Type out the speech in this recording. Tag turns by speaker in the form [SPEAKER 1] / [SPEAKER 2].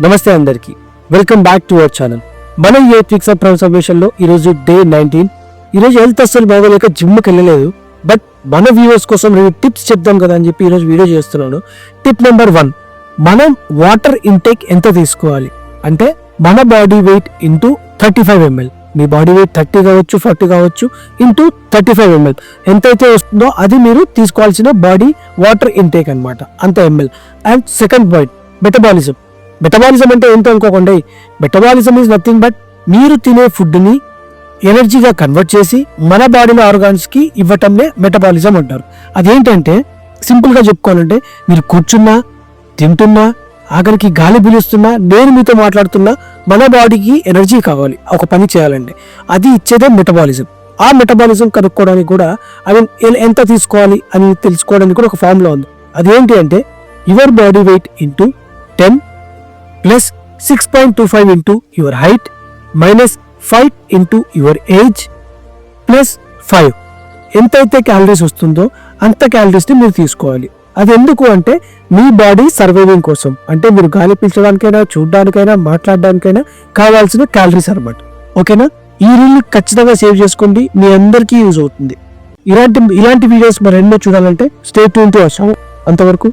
[SPEAKER 1] నమస్తే అందరికి, welcome back to our channel. మన 8 వీక్స్ ఆఫ్ ట్రాన్స్ఫర్మేషన్ లో ఈరోజు డే 19. ఈరోజు హెల్త్ అస్సలు బాగోలేక జిమ్కి వెళ్ళలేదు. బట్ మన వ్యూవర్స్ కోసం నేను టిప్స్ చెప్దాం కదా అని చెప్పి ఈరోజు వీడియో చేస్తున్నాను. టిప్ నెంబర్ 1, మనం వాటర్ ఇంటేక్ ఎంత తీసుకోవాలి అంటే మన బాడీ వెయిట్ ఇంటూ 35 ml. మీ బాడీ వెయిట్ 30 కావచ్చు, 40 కావచ్చు, ఇంటూ 35 ml ఎంతైతే వస్తుందో అది మీరు తీసుకోవాల్సిన బాడీ వాటర్ ఇంటేక్ అనమాట, అంత ml. And second point, metabolism. Metabolism అంటే ఏంటో అనుకోకండి. మెటబాలిజం ఈజ్ నథింగ్ బట్ మీరు తినే ఫుడ్ని ఎనర్జీగా కన్వర్ట్ చేసి మన బాడీలో ఆర్గాన్స్కి ఇవ్వటంనే మెటబాలిజం అంటారు. అదేంటంటే సింపుల్గా చెప్పుకోవాలంటే మీరు కూర్చున్నా, తింటున్నా, ఆఖరికి గాలి పీలుస్తున్నా, నేను మీతో మాట్లాడుతున్నా, మన బాడీకి ఎనర్జీ కావాలి ఒక పని చేయాలంటే, అది ఇచ్చేదే మెటబాలిజం. ఆ మెటబాలిజం కనుక్కోవడానికి కూడా ఎంత తీసుకోవాలి అని తెలుసుకోవడానికి కూడా ఒక ఫార్ములా ఉంది. అదేంటి అంటే your body weight into 10 plus 6.25 into your height minus 5 into your age plus 5. ఎంతైతే క్యాలరీస్ వస్తుందో అంత క్యాలరీస్ని మీరు తీసుకోవాలి. అది ఎందుకు అంటే మీ బాడీ సర్వైవింగ్ కోసం, అంటే మీరు గాలి పీల్చడానికైనా, చూడడానికైనా, మాట్లాడడానికైనా కావాల్సిన క్యాలరీస్ అన్నమాట. ఓకేనా? ఈ రూల్ ఖచ్చితంగా సేవ్ చేసుకోండి, మీ అందరికీ యూజ్ అవుతుంది. ఇలాంటి వీడియోస్ మరెన్నో చూడాలంటే stay tune to our channel. అంతవరకు